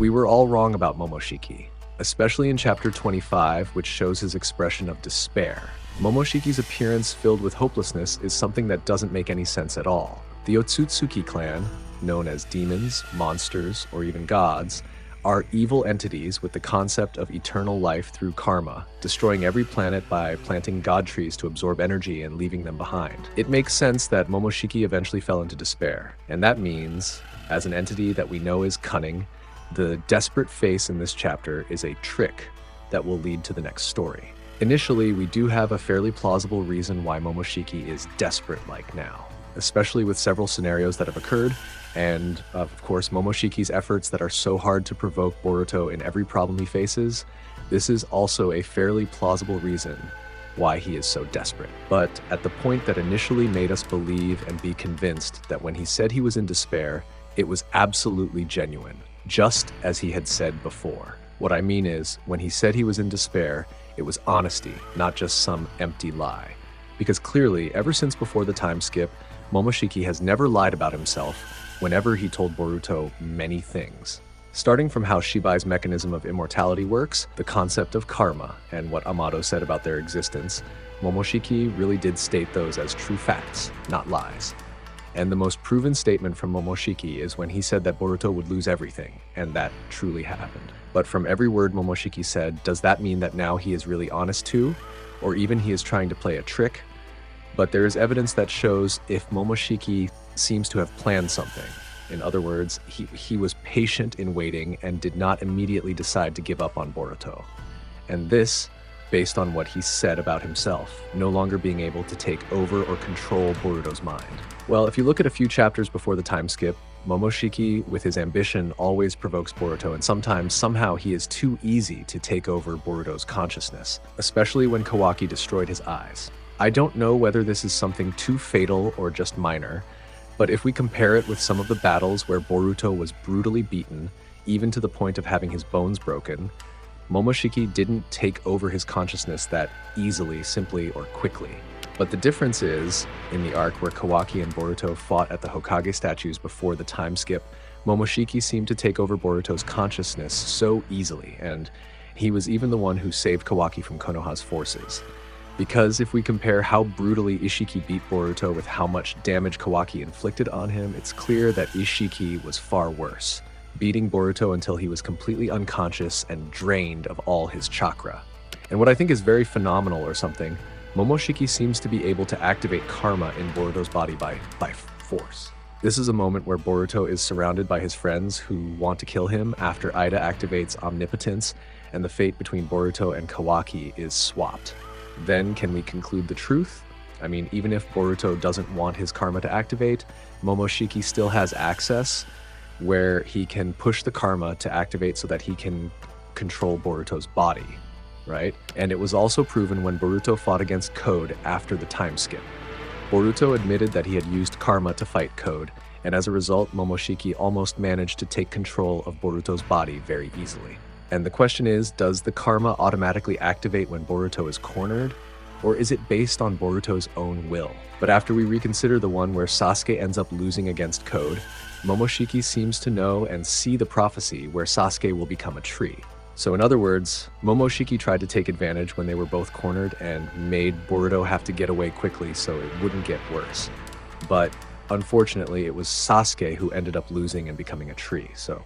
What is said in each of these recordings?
We were all wrong about Momoshiki, especially in chapter 25, which shows his expression of despair. Momoshiki's appearance filled with hopelessness is something that doesn't make any sense at all. The Otsutsuki clan, known as demons, monsters, or even gods, are evil entities with the concept of eternal life through karma, destroying every planet by planting god trees to absorb energy and leaving them behind. It makes sense that Momoshiki eventually fell into despair, and that means, as an entity that we know is cunning, the desperate face in this chapter is a trick that will lead to the next story. Initially, we do have a fairly plausible reason why Momoshiki is desperate like now, especially with several scenarios that have occurred, and of course Momoshiki's efforts that are so hard to provoke Boruto in every problem he faces. This is also a fairly plausible reason why he is so desperate. But at the point that initially made us believe and be convinced that when he said he was in despair, it was absolutely genuine, just as he had said before. What I mean is, when he said he was in despair, it was honesty, not just some empty lie. Because clearly, ever since before the time skip, Momoshiki has never lied about himself whenever he told Boruto many things. Starting from how Shibai's mechanism of immortality works, the concept of karma, and what Amado said about their existence, Momoshiki really did state those as true facts, not lies. And the most proven statement from Momoshiki is when he said that Boruto would lose everything, and that truly happened. But from every word Momoshiki said, does that mean that now he is really honest too? Or even he is trying to play a trick? But there is evidence that shows if Momoshiki seems to have planned something. In other words, he was patient in waiting and did not immediately decide to give up on Boruto. And this, based on what he said about himself, no longer being able to take over or control Boruto's mind. Well, if you look at a few chapters before the time skip, Momoshiki, with his ambition, always provokes Boruto, and sometimes, somehow, he is too easy to take over Boruto's consciousness, especially when Kawaki destroyed his eyes. I don't know whether this is something too fatal or just minor, but if we compare it with some of the battles where Boruto was brutally beaten, even to the point of having his bones broken, Momoshiki didn't take over his consciousness that easily, simply, or quickly. But the difference is, in the arc where Kawaki and Boruto fought at the Hokage statues before the time skip, Momoshiki seemed to take over Boruto's consciousness so easily, and he was even the one who saved Kawaki from Konoha's forces. Because if we compare how brutally Ishiki beat Boruto with how much damage Kawaki inflicted on him, it's clear that Ishiki was far worse, beating Boruto until he was completely unconscious and drained of all his chakra. And what I think is very phenomenal or something, Momoshiki seems to be able to activate karma in Boruto's body by force. This is a moment where Boruto is surrounded by his friends who want to kill him after Ida activates omnipotence, and the fate between Boruto and Kawaki is swapped. Then can we conclude the truth? I mean, even if Boruto doesn't want his karma to activate, Momoshiki still has access where he can push the karma to activate so that he can control Boruto's body, right? And it was also proven when Boruto fought against Code after the time skip. Boruto admitted that he had used karma to fight Code, and as a result, Momoshiki almost managed to take control of Boruto's body very easily. And the question is, does the karma automatically activate when Boruto is cornered? Or is it based on Boruto's own will? But after we reconsider the one where Sasuke ends up losing against Code, Momoshiki seems to know and see the prophecy where Sasuke will become a tree. So in other words, Momoshiki tried to take advantage when they were both cornered and made Boruto have to get away quickly so it wouldn't get worse. But unfortunately, it was Sasuke who ended up losing and becoming a tree. So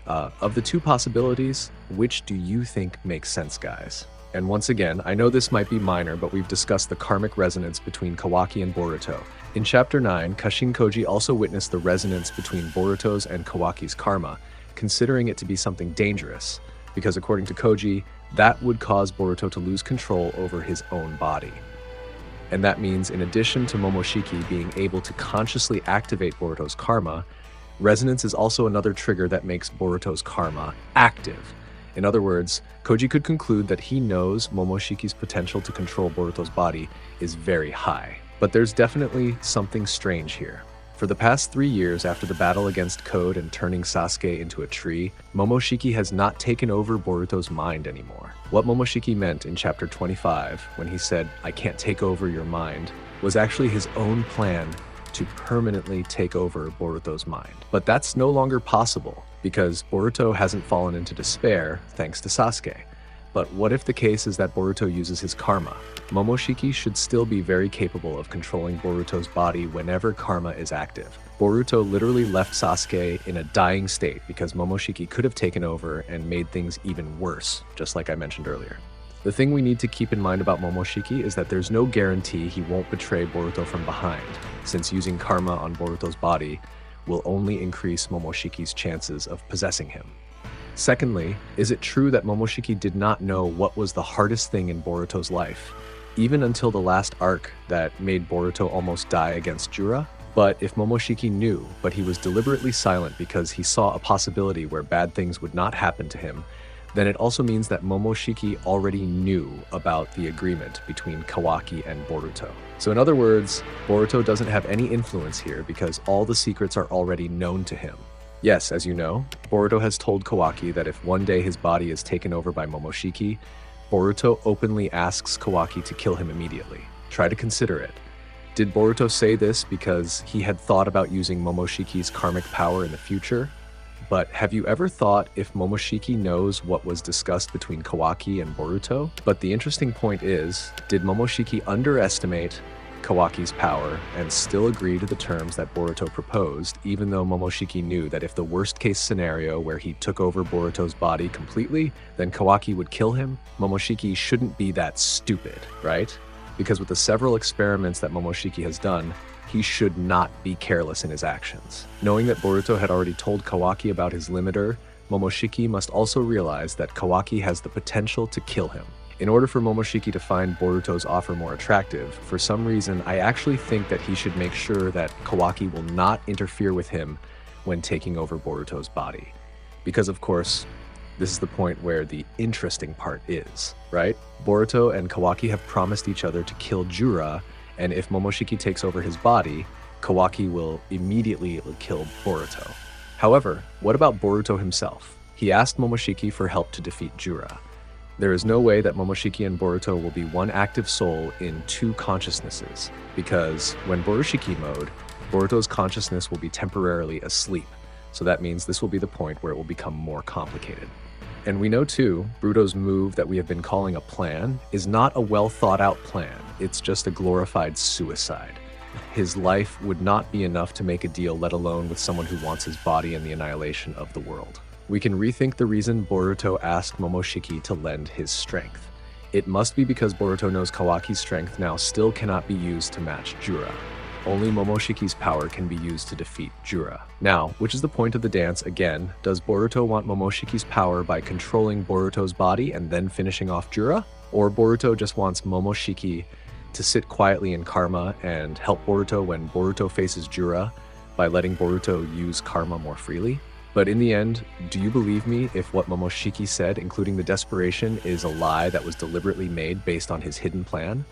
of the two possibilities, which do you think makes sense, guys? And once again, I know this might be minor, but we've discussed the karmic resonance between Kawaki and Boruto. In Chapter 9, Kashin Koji also witnessed the resonance between Boruto's and Kawaki's karma, considering it to be something dangerous, because according to Koji, that would cause Boruto to lose control over his own body. And that means, in addition to Momoshiki being able to consciously activate Boruto's karma, resonance is also another trigger that makes Boruto's karma active. In other words, Koji could conclude that he knows Momoshiki's potential to control Boruto's body is very high. But there's definitely something strange here. For the past 3 years after the battle against Code and turning Sasuke into a tree, Momoshiki has not taken over Boruto's mind anymore. What Momoshiki meant in chapter 25, when he said, "I can't take over your mind," was actually his own plan to permanently take over Boruto's mind. But that's no longer possible, because Boruto hasn't fallen into despair thanks to Sasuke. But what if the case is that Boruto uses his karma? Momoshiki should still be very capable of controlling Boruto's body whenever karma is active. Boruto literally left Sasuke in a dying state because Momoshiki could have taken over and made things even worse, just like I mentioned earlier. The thing we need to keep in mind about Momoshiki is that there's no guarantee he won't betray Boruto from behind, since using karma on Boruto's body will only increase Momoshiki's chances of possessing him. Secondly, is it true that Momoshiki did not know what was the hardest thing in Boruto's life, even until the last arc that made Boruto almost die against Jura? But if Momoshiki knew, but he was deliberately silent because he saw a possibility where bad things would not happen to him, then it also means that Momoshiki already knew about the agreement between Kawaki and Boruto. So in other words, Boruto doesn't have any influence here because all the secrets are already known to him. Yes, as you know, Boruto has told Kawaki that if one day his body is taken over by Momoshiki, Boruto openly asks Kawaki to kill him immediately. Try to consider it. Did Boruto say this because he had thought about using Momoshiki's karmic power in the future? But have you ever thought if Momoshiki knows what was discussed between Kawaki and Boruto? But the interesting point is, did Momoshiki underestimate Kawaki's power and still agree to the terms that Boruto proposed, even though Momoshiki knew that if the worst case scenario where he took over Boruto's body completely, then Kawaki would kill him? Momoshiki shouldn't be that stupid, right? Because with the several experiments that Momoshiki has done, he should not be careless in his actions. Knowing that Boruto had already told Kawaki about his limiter, Momoshiki must also realize that Kawaki has the potential to kill him. In order for Momoshiki to find Boruto's offer more attractive, for some reason I actually think that he should make sure that Kawaki will not interfere with him when taking over Boruto's body. Because of course, this is the point where the interesting part is, right? Boruto and Kawaki have promised each other to kill Jura, and if Momoshiki takes over his body, Kawaki will immediately kill Boruto. However, what about Boruto himself? He asked Momoshiki for help to defeat Jura. There is no way that Momoshiki and Boruto will be one active soul in two consciousnesses, because when Borushiki mode, Boruto's consciousness will be temporarily asleep, so that means this will be the point where it will become more complicated. And we know too, Boruto's move that we have been calling a plan is not a well thought out plan, it's just a glorified suicide. His life would not be enough to make a deal, let alone with someone who wants his body and the annihilation of the world. We can rethink the reason Boruto asked Momoshiki to lend his strength. It must be because Boruto knows Kawaki's strength now still cannot be used to match Jura. Only Momoshiki's power can be used to defeat Jura. Now, which is the point of the dance again? Does Boruto want Momoshiki's power by controlling Boruto's body and then finishing off Jura? Or Boruto just wants Momoshiki to sit quietly in karma and help Boruto when Boruto faces Jura by letting Boruto use karma more freely? But in the end, do you believe me if what Momoshiki said, including the desperation, is a lie that was deliberately made based on his hidden plan?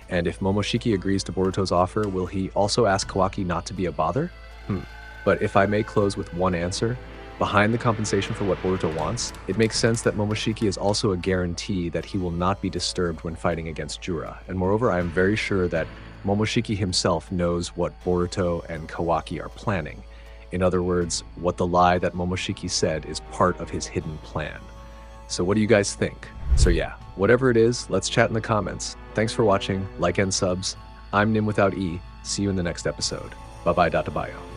And if Momoshiki agrees to Boruto's offer, will he also ask Kawaki not to be a bother? But if I may close with one answer, behind the compensation for what Boruto wants, it makes sense that Momoshiki is also a guarantee that he will not be disturbed when fighting against Jura. And moreover, I am very sure that Momoshiki himself knows what Boruto and Kawaki are planning. In other words, what the lie that Momoshiki said is part of his hidden plan. So what do you guys think? So yeah, whatever it is, let's chat in the comments. Thanks for watching, like and subs. I'm Nim without E. See you in the next episode. Bye bye, Databayo.